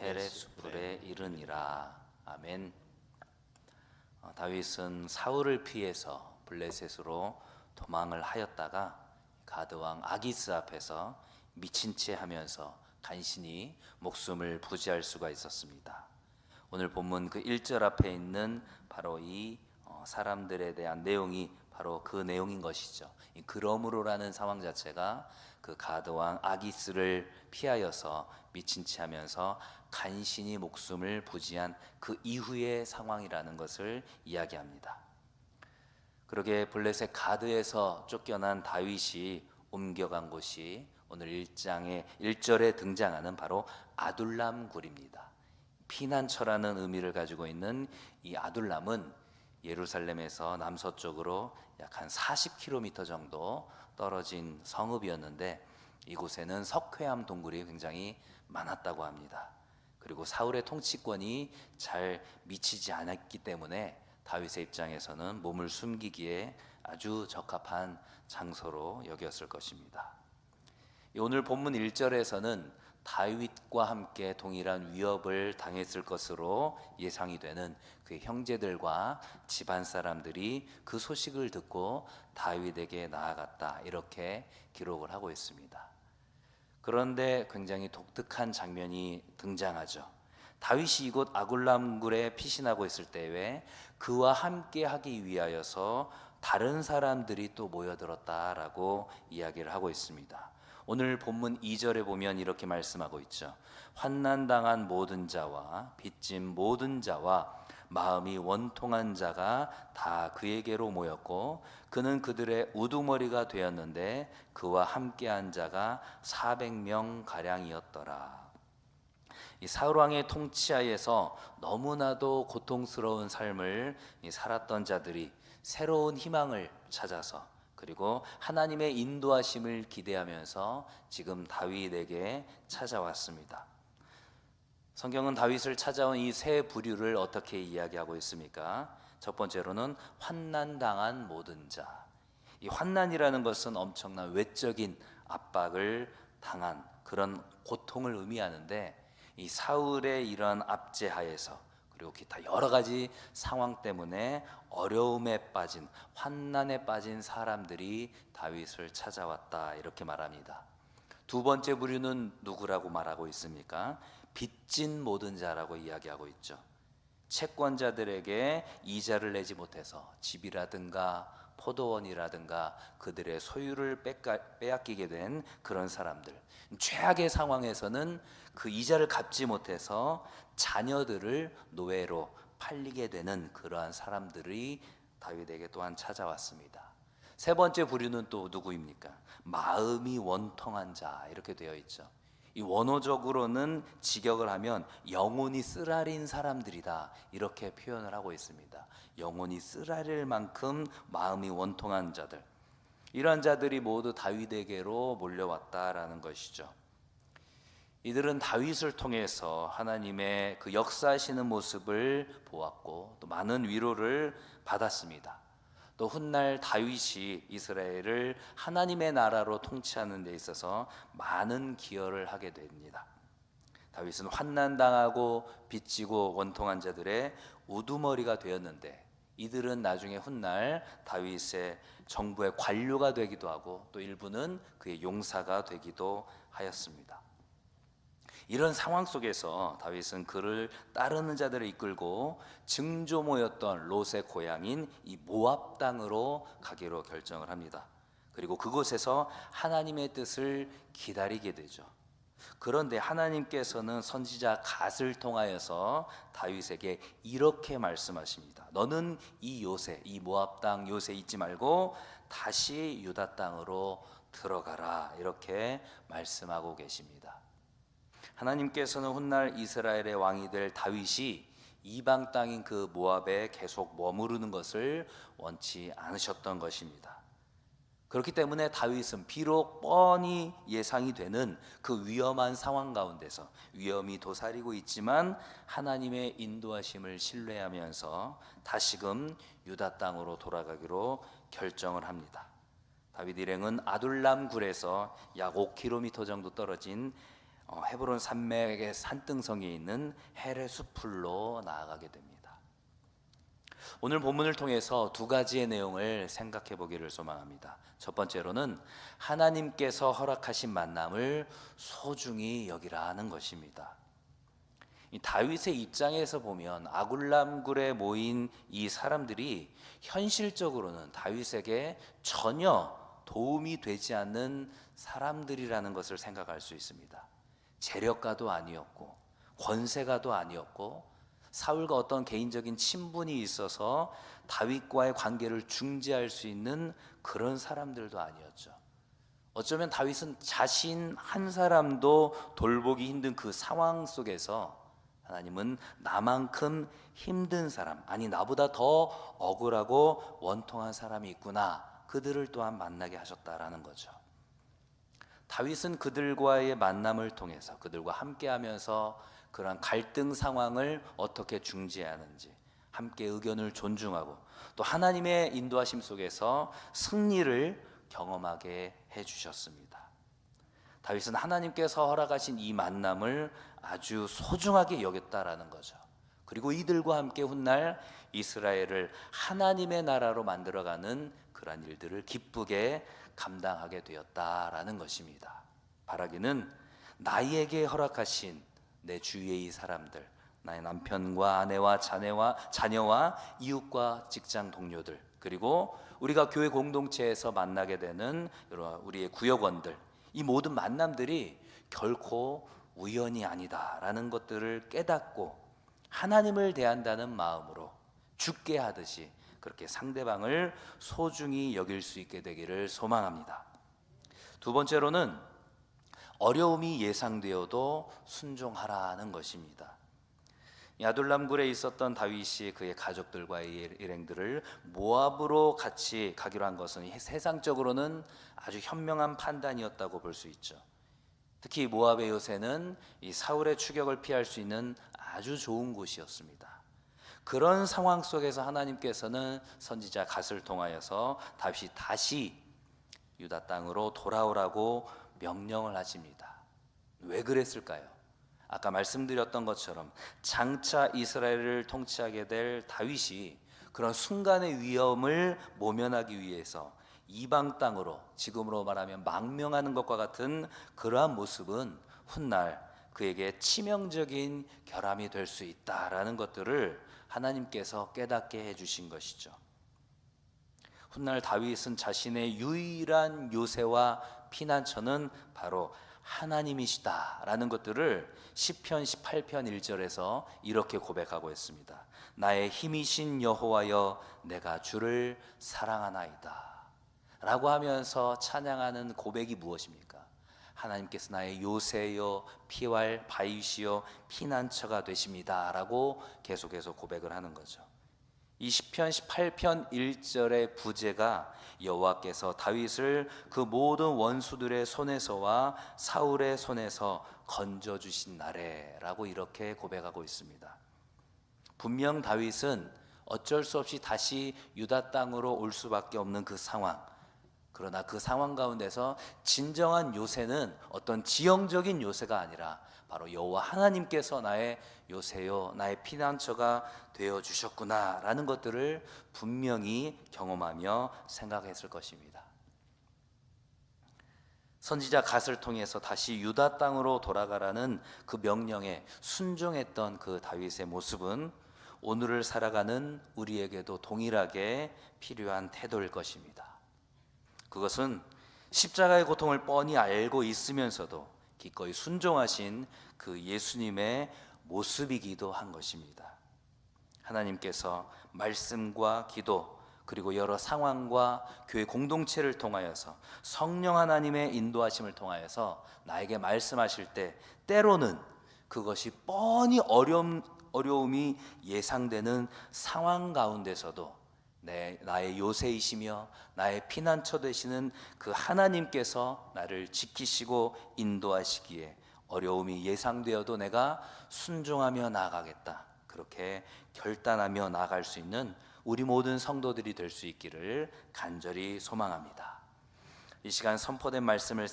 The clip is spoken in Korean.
헤레스불에 이르니라. 아멘. 다윗은 사울을 피해서 블레셋으로 도망을 하였다가 가드왕 아기스 앞에서 미친 채 하면서 간신히 목숨을 부지할 수가 있었습니다. 오늘 본문 그 1절 앞에 있는 바로 이 사람들에 대한 내용이 바로 그 내용인 것이죠. 이 그러므로라는 상황 자체가 그 가드왕 아기스를 피하여서 미친 채 하면서 간신히 목숨을 부지한 그 이후의 상황이라는 것을 이야기합니다. 그러게 블레셋 가드에서 쫓겨난 다윗이 옮겨간 곳이 오늘 1장의 1절에 등장하는 바로 아둘람 굴입니다. 피난처라는 의미를 가지고 있는 이 아둘람은 예루살렘에서 남서쪽으로 약 한 40km 정도 떨어진 성읍이었는데 이곳에는 석회암 동굴이 굉장히 많았다고 합니다. 그리고 사울의 통치권이 잘 미치지 않았기 때문에 다윗의 입장에서는 몸을 숨기기에 아주 적합한 장소로 여겼을 것입니다. 오늘 본문 1절에서는 다윗과 함께 동일한 위협을 당했을 것으로 예상이 되는 그의 형제들과 집안 사람들이 그 소식을 듣고 다윗에게 나아갔다, 이렇게 기록을 하고 있습니다. 그런데 굉장히 독특한 장면이 등장하죠. 다윗이 이곳 아둘람굴에 피신하고 있을 때에 그와 함께 하기 위하여서 다른 사람들이 또 모여들었다라고 이야기를 하고 있습니다. 오늘 본문 2절에 보면 이렇게 말씀하고 있죠. 환난당한 모든 자와 빚진 모든 자와 마음이 원통한 자가 다 그에게로 모였고 그는 그들의 우두머리가 되었는데 그와 함께한 자가 400명 가량이었더라. 이 사울 왕의 통치하에서 너무나도 고통스러운 삶을 살았던 자들이 새로운 희망을 찾아서, 그리고 하나님의 인도하심을 기대하면서 지금 다윗에게 찾아왔습니다. 성경은 다윗을 찾아온 이 세 부류를 어떻게 이야기하고 있습니까? 첫 번째로는 환난당한 모든 자. 이 환난이라는 것은 엄청난 외적인 압박을 당한 그런 고통을 의미하는데, 이 사울의 이런 압제하에서 그리고 기타 여러 가지 상황 때문에 어려움에 빠진, 환난에 빠진 사람들이 다윗을 찾아왔다, 이렇게 말합니다. 두 번째 부류는 누구라고 말하고 있습니까? 빚진 모든 자라고 이야기하고 있죠. 채권자들에게 이자를 내지 못해서 집이라든가 포도원이라든가 그들의 소유를 빼앗기게 된 그런 사람들, 최악의 상황에서는 그 이자를 갚지 못해서 자녀들을 노예로 팔리게 되는 그러한 사람들이 다윗에게 또한 찾아왔습니다. 세 번째 부류는 또 누구입니까? 마음이 원통한 자, 이렇게 되어 있죠. 이 원어적으로는 직역을 하면 영혼이 쓰라린 사람들이다, 이렇게 표현을 하고 있습니다. 영혼이 쓰라릴 만큼 마음이 원통한 자들, 이러한 자들이 모두 다윗에게로 몰려왔다라는 것이죠. 이들은 다윗을 통해서 하나님의 그 역사하시는 모습을 보았고 또 많은 위로를 받았습니다. 또 훗날 다윗이 이스라엘을 하나님의 나라로 통치하는 데 있어서 많은 기여를 하게 됩니다. 다윗은 환난당하고 빚지고 원통한 자들의 우두머리가 되었는데 이들은 나중에 훗날 다윗의 정부의 관료가 되기도 하고 또 일부는 그의 용사가 되기도 하였습니다. 이런 상황 속에서 다윗은 그를 따르는 자들을 이끌고 증조모였던 롯의 고향인 이 모압 땅으로 가기로 결정을 합니다. 그리고 그곳에서 하나님의 뜻을 기다리게 되죠. 그런데 하나님께서는 선지자 갓을 통하여서 다윗에게 이렇게 말씀하십니다. 너는 이 요새, 이 모압 땅 요새 잊지 말고 다시 유다 땅으로 들어가라, 이렇게 말씀하고 계십니다. 하나님께서는 훗날 이스라엘의 왕이 될 다윗이 이방 땅인 그 모압에 계속 머무르는 것을 원치 않으셨던 것입니다. 그렇기 때문에 다윗은 비록 뻔히 예상이 되는 그 위험한 상황 가운데서 위험이 도사리고 있지만 하나님의 인도하심을 신뢰하면서 다시금 유다 땅으로 돌아가기로 결정을 합니다. 다윗 일행은 아둘람 굴에서 약 5km 정도 떨어진 헤브론 산맥의 산등성에 있는 헬의 숲으로 나아가게 됩니다. 오늘 본문을 통해서 두 가지의 내용을 생각해 보기를 소망합니다. 첫 번째로는 하나님께서 허락하신 만남을 소중히 여기라는 것입니다. 이 다윗의 입장에서 보면 아굴람굴에 모인 이 사람들이 현실적으로는 다윗에게 전혀 도움이 되지 않는 사람들이라는 것을 생각할 수 있습니다. 재력가도 아니었고 권세가도 아니었고 사울과 어떤 개인적인 친분이 있어서 다윗과의 관계를 중재할 수 있는 그런 사람들도 아니었죠. 어쩌면 다윗은 자신 한 사람도 돌보기 힘든 그 상황 속에서 하나님은 나만큼 힘든 사람, 아니 나보다 더 억울하고 원통한 사람이 있구나, 그들을 또한 만나게 하셨다라는 거죠. 다윗은 그들과의 만남을 통해서 그들과 함께하면서 그러한 갈등 상황을 어떻게 중재하는지, 함께 의견을 존중하고 또 하나님의 인도하심 속에서 승리를 경험하게 해주셨습니다. 다윗은 하나님께서 허락하신 이 만남을 아주 소중하게 여겼다라는 거죠. 그리고 이들과 함께 훗날 이스라엘을 하나님의 나라로 만들어가는 그러한 일들을 기쁘게 감당하게 되었다라는 것입니다. 바라기는 나에게 허락하신 내 주위의 이 사람들, 나의 남편과 아내와 자녀와 이웃과 직장 동료들, 그리고 우리가 교회 공동체에서 만나게 되는 우리의 구역원들, 이 모든 만남들이 결코 우연이 아니다라는 것들을 깨닫고 하나님을 대한다는 마음으로 죽게 하듯이 그렇게 상대방을 소중히 여길 수 있게 되기를 소망합니다. 두 번째로는 어려움이 예상되어도 순종하라는 것입니다. 야둘람굴에 있었던 다윗이 그의 가족들과의 일행들을 모압으로 같이 가기로 한 것은 세상적으로는 아주 현명한 판단이었다고 볼 수 있죠. 특히 모압의 요새는 이 사울의 추격을 피할 수 있는 아주 좋은 곳이었습니다. 그런 상황 속에서 하나님께서는 선지자 갓을 통하여서 다윗이 다시 유다 땅으로 돌아오라고 명령을 하십니다. 왜 그랬을까요? 아까 말씀드렸던 것처럼 장차 이스라엘을 통치하게 될 다윗이 그런 순간의 위험을 모면하기 위해서 이방 땅으로, 지금으로 말하면 망명하는 것과 같은 그러한 모습은 훗날 그에게 치명적인 결함이 될 수 있다라는 것들을 하나님께서 깨닫게 해주신 것이죠. 훗날 다윗은 자신의 유일한 요새와 피난처는 바로 하나님이시다라는 것들을 시편 18편 1절에서 이렇게 고백하고 있습니다. 나의 힘이신 여호와여, 내가 주를 사랑하나이다 라고 하면서 찬양하는 고백이 무엇입니까? 하나님께서 나의 요새요 피할 바위시요 피난처가 되십니다 라고 계속해서 고백을 하는 거죠. 이 시편 18편 1절의 부제가 여호와께서 다윗을 그 모든 원수들의 손에서와 사울의 손에서 건져주신 날에 라고 이렇게 고백하고 있습니다. 분명 다윗은 어쩔 수 없이 다시 유다 땅으로 올 수밖에 없는 그 상황, 그러나 그 상황 가운데서 진정한 요새는 어떤 지형적인 요새가 아니라 바로 여호와 하나님께서 나의 요새요 나의 피난처가 되어 주셨구나라는 것들을 분명히 경험하며 생각했을 것입니다. 선지자 갓을 통해서 다시 유다 땅으로 돌아가라는 그 명령에 순종했던 그 다윗의 모습은 오늘을 살아가는 우리에게도 동일하게 필요한 태도일 것입니다. 그것은 십자가의 고통을 뻔히 알고 있으면서도 기꺼이 순종하신 그 예수님의 모습이기도 한 것입니다. 하나님께서 말씀과 기도 그리고 여러 상황과 교회 공동체를 통하여서 성령 하나님의 인도하심을 통하여서 나에게 말씀하실 때 때로는 그것이 뻔히 어려움이 예상되는 상황 가운데서도 나의 요새이시며 나의 피난처 되시는 그 하나님께서 나를 지키시고 인도하시기에 어려움이 예상되어도 내가 순종하며 나아가겠다, 그렇게 결단하며 나아갈 수 있는 우리 모든 성도들이 될 수 있기를 간절히 소망합니다. 이 시간 선포된 말씀을